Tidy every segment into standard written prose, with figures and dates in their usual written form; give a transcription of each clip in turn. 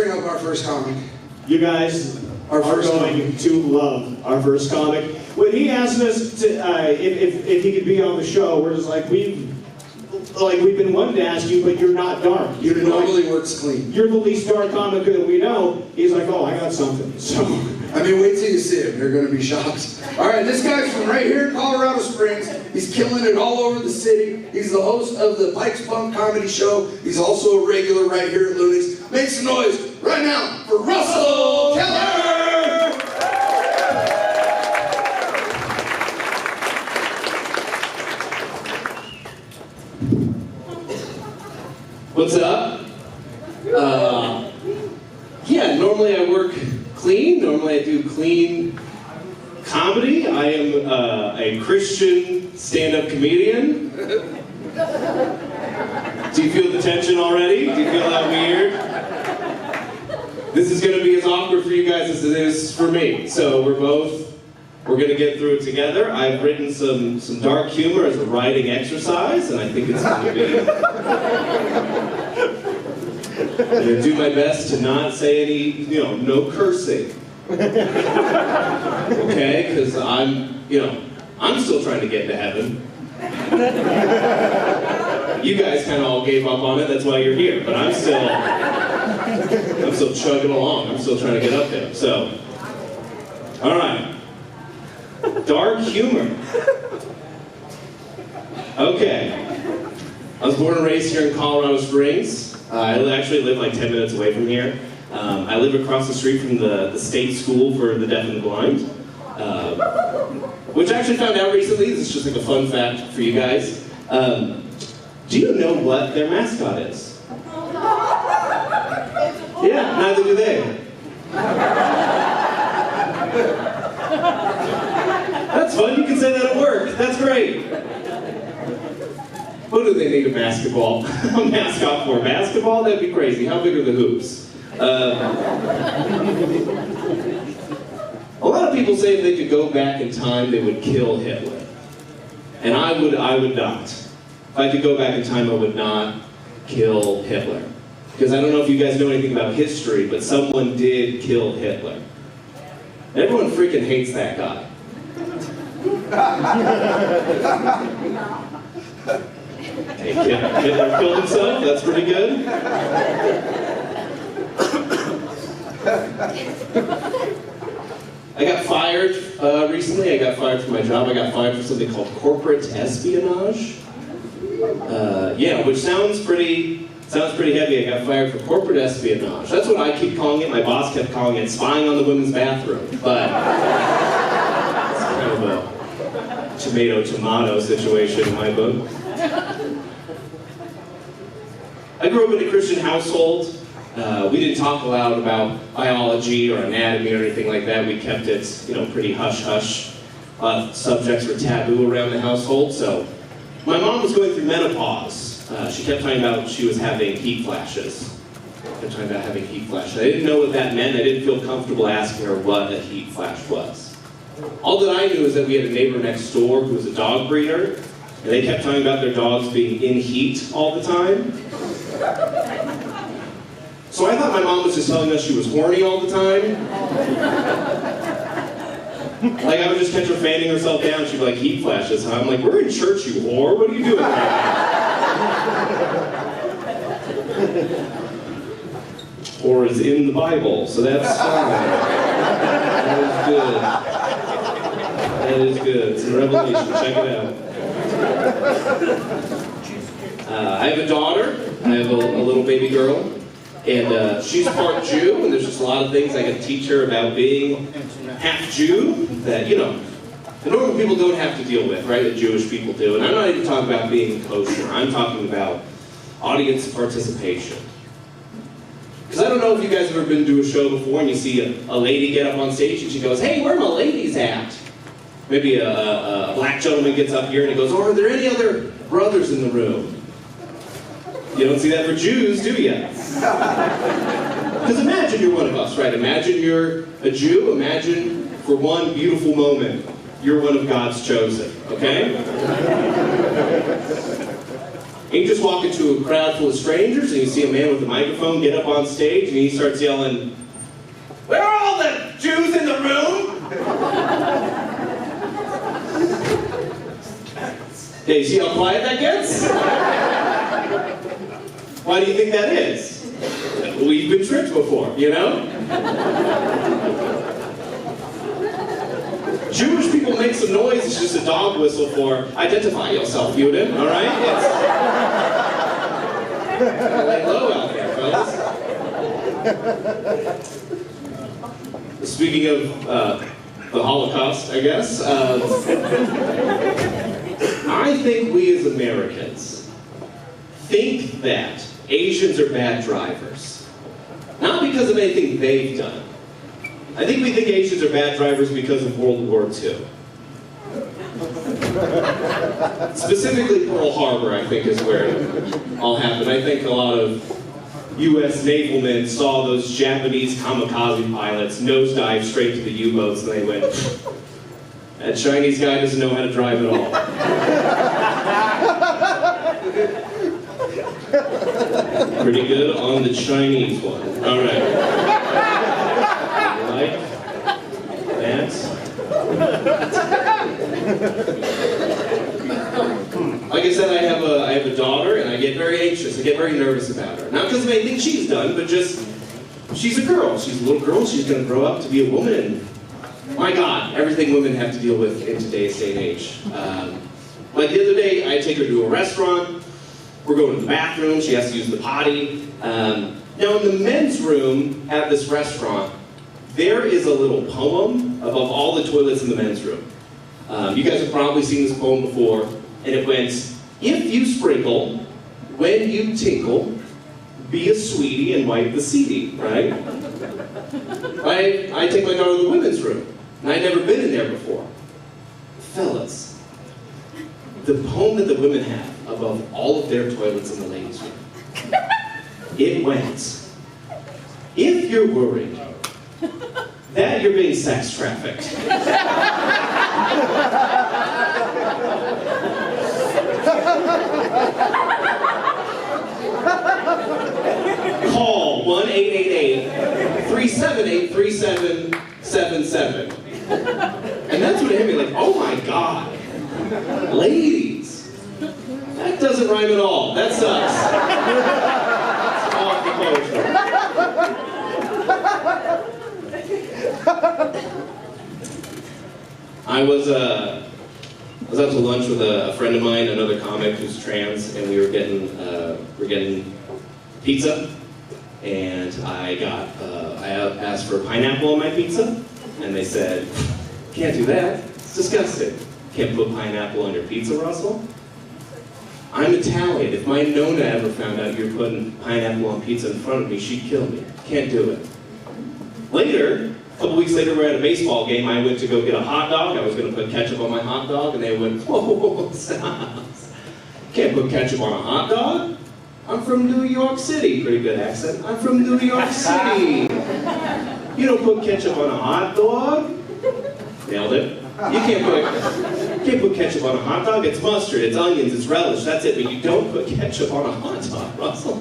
bring up our first comic. You guys are going to love our first comic. When he asked us to, if he could be on the show, we're just like, we've been wanting to ask you, but you're not dark. He normally works clean. You're the least dark comic that we know. He's like, oh, I got something. So, I mean, wait till you see him. You're going to be shocked. All right, this guy's from right here in Colorado Springs. He's killing it all over the city. He's the host of the Pikes Punk Comedy Show. He's also a regular right here at Looney's. Make some noise right now for Russell Keller! What's up? Yeah, normally I work clean. Normally I do clean comedy. I am a Christian stand-up comedian. Do you feel the tension already? Do you feel that weird? This is going to be as awkward for you guys as it is for me. So we're going to get through it together. I've written some dark humor as a writing exercise, and I think it's going to be... I'm going to do my best to not say any, no cursing. Okay? Because I'm still trying to get to heaven. You guys kind of all gave up on it, that's why you're here. But I'm still chugging along. I'm still trying to get up there. So, all right. Dark humor. Okay. I was born and raised here in Colorado Springs. I actually live like 10 minutes away from here. I live across the street from the State School for the Deaf and Blind, which I actually found out recently. This is just like a fun fact for you guys. Do you know what their mascot is? Yeah, neither do they. That's fun, you can say that at work. That's great. What do they need a mascot for? Basketball? That'd be crazy. How big are the hoops? A lot of people say if they could go back in time, they would kill Hitler. And I would not. If I could go back in time, I would not kill Hitler. Because I don't know if you guys know anything about history, but someone did kill Hitler. Everyone freaking hates that guy. Hey, Hitler killed himself? That's pretty good. I got fired recently. I got fired from my job. I got fired for something called corporate espionage. Which sounds pretty heavy. I got fired for corporate espionage. That's what I keep calling it. My boss kept calling it spying on the women's bathroom. But it's kind of a tomato situation in my book. I grew up in a Christian household. We didn't talk aloud about biology or anatomy or anything like that. We kept it, pretty hush-hush. Subjects were taboo around the household. So my mom was going through menopause. She kept talking about she was having heat flashes. I didn't know what that meant. I didn't feel comfortable asking her what a heat flash was. All that I knew is that we had a neighbor next door who was a dog breeder, and they kept talking about their dogs being in heat all the time. So I thought my mom was just telling us she was horny all the time. Like I would just catch her fanning herself down, she'd be like, heat flashes, huh? I'm like, we're in church, you whore, what are you doing right now? Whore is in the Bible, so that's fine. That is good. It's in Revelation, check it out. I have a daughter, I have a little baby girl, and she's part Jew, and there's just a lot of things I can teach her about being half Jew that, the normal people don't have to deal with, right, that Jewish people do. And I'm not even talking about being kosher, I'm talking about audience participation. Because I don't know if you guys have ever been to a show before and you see a lady get up on stage and she goes, hey, where are my ladies at? Maybe a black gentleman gets up here and he goes, oh, are there any other brothers in the room? You don't see that for Jews, do you? Because imagine you're one of us, right? Imagine you're a Jew. Imagine for one beautiful moment, you're one of God's chosen, okay? You just walk into a crowd full of strangers and you see a man with a microphone get up on stage and he starts yelling, "Where are all the Jews in the room?" Yeah, you see how quiet that gets? Why do you think that is? We've been tricked before, you know? Jewish people make some noise, it's just a dog whistle for identify yourself, Yudin, all right? It's lay low out there, fellas. Speaking of the Holocaust, I guess, I think we as Americans think that Asians are bad drivers. Not because of anything they've done. I think we think Asians are bad drivers because of World War II. Specifically Pearl Harbor, I think, is where it all happened. I think a lot of U.S. navalmen saw those Japanese kamikaze pilots nosedive straight to the U-boats and they went, "That Chinese guy doesn't know how to drive at all." Pretty good on the Chinese one. All right. Like that. Like I said, I have a daughter, and I get very anxious. I get very nervous about her. Not because of anything she's done, but just she's a girl. She's a little girl. She's going to grow up to be a woman. And my God, everything women have to deal with in today's day and age. Like the other day, I take her to a restaurant. We're going to the bathroom. She has to use the potty. Now, in the men's room at this restaurant, there is a little poem above all the toilets in the men's room. You guys have probably seen this poem before, and it went, "If you sprinkle, when you tinkle, be a sweetie and wipe the seedy," right? I take my daughter to the women's room, and I'd never been in there before. Fellas, the poem that the women have above all of their toilets in the ladies' room, it went, "If you're worried that you're being sex trafficked, call 1-888-378-3777. And that's what hit me, like, oh my God, ladies, that doesn't rhyme at all. That sucks. It's off the poster. I was out to lunch with a friend of mine, another comic who's trans, and we were getting pizza, and I asked for pineapple on my pizza, and they said, "Can't do that. It's disgusting. Can't put pineapple on your pizza, Russell." I'm Italian. If my Nona ever found out you're putting pineapple on pizza in front of me, she'd kill me. Can't do it. Later, a couple weeks later, we're at a baseball game. I went to go get a hot dog. I was going to put ketchup on my hot dog, and they went, "Whoa, stop. Can't put ketchup on a hot dog. I'm from New York City." Pretty good accent. "I'm from New York City. You don't put ketchup on a hot dog." Nailed it. You can't put ketchup on a hot dog. It's mustard, it's onions, it's relish. That's it. But you don't put ketchup on a hot dog, Russell.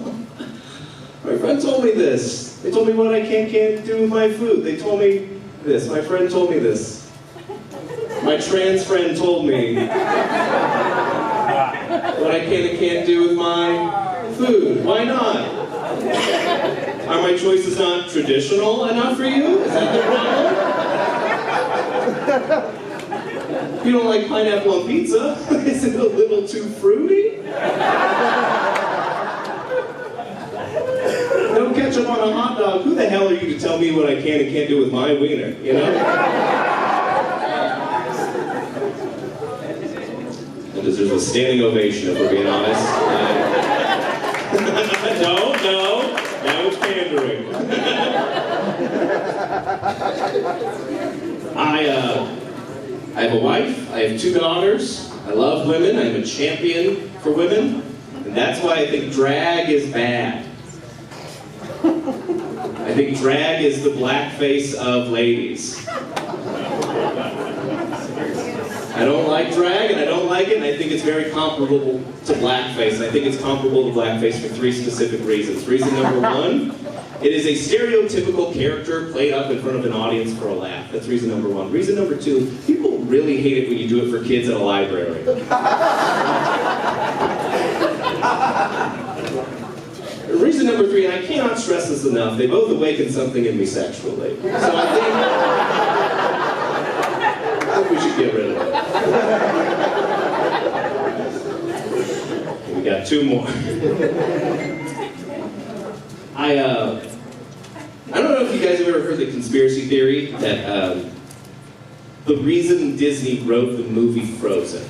My friend told me this. They told me what I can't do with my food. They told me this. My friend told me this. My trans friend told me what I can and can't do with my food. Why not? Are my choices not traditional enough for you? Is that the problem? You don't like pineapple on pizza? Is it a little too fruity? No ketchup on a hot dog. Who the hell are you to tell me what I can and can't do with my wiener, you know? It deserves a standing ovation, if we're being honest. No, now it's pandering. I have a wife, I have 2 daughters, I love women, I'm a champion for women, and that's why I think drag is bad. I think drag is the blackface of ladies. I I don't like drag, and I don't like it, and I think it's very comparable to blackface. And I think it's comparable to blackface for 3 specific reasons. Reason number 1, it is a stereotypical character played up in front of an audience for a laugh. That's reason number 1. Reason number 2, people really hate it when you do it for kids at a library. Reason number 3, and I cannot stress this enough, they both awaken something in me sexually. So I think we should get rid of it. We got 2 more. I don't know if you guys have ever heard the conspiracy theory that the reason Disney wrote the movie Frozen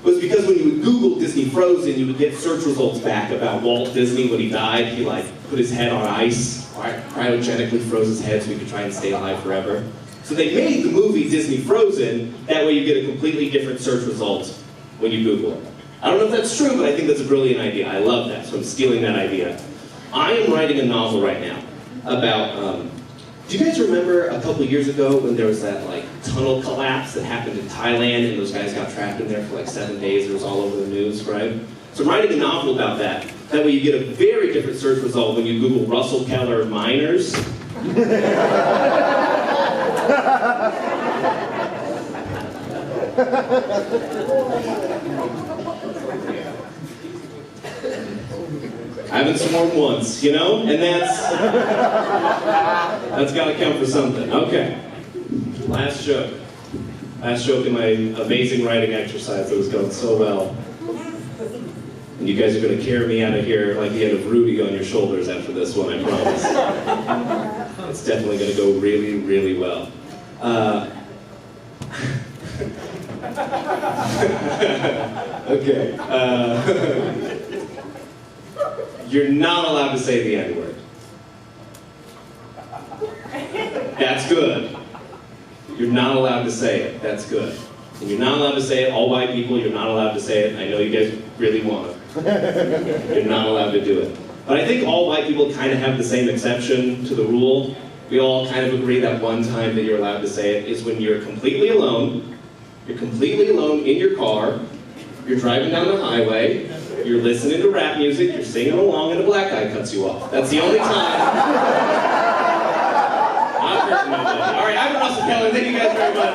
was because when you would Google Disney Frozen, you would get search results back about Walt Disney when he died. He put his head on ice, cryogenically froze his head so he could try and stay alive forever. So they made the movie Disney Frozen, that way you get a completely different search result when you Google it. I don't know if that's true, but I think that's a brilliant idea. I love that, so I'm stealing that idea. I am writing a novel right now about, do you guys remember a couple years ago when there was that tunnel collapse that happened in Thailand and those guys got trapped in there for 7 days? It was all over the news, right? So I'm writing a novel about that. That way you get a very different search result when you Google Russell Keller miners. I haven't sworn once, you know? And that's gotta count for something. Okay. Last joke. Last joke in my amazing writing exercise that was going so well. And you guys are gonna carry me out of here like you had a Rudy on your shoulders after this one, I promise. It's definitely gonna go really, really well. Okay. You're not allowed to say the N-word. That's good. You're not allowed to say it. That's good. And you're not allowed to say it. All white people, you're not allowed to say it. I know you guys really want it. You're not allowed to do it. But I think all white people kind of have the same exception to the rule. We all kind of agree that one time that you're allowed to say it is when you're completely alone. You're completely alone in your car. You're driving down the highway. You're listening to rap music, you're singing along, and a black guy cuts you off. That's the only time. All right, I'm Russell Keller. Thank you guys very much.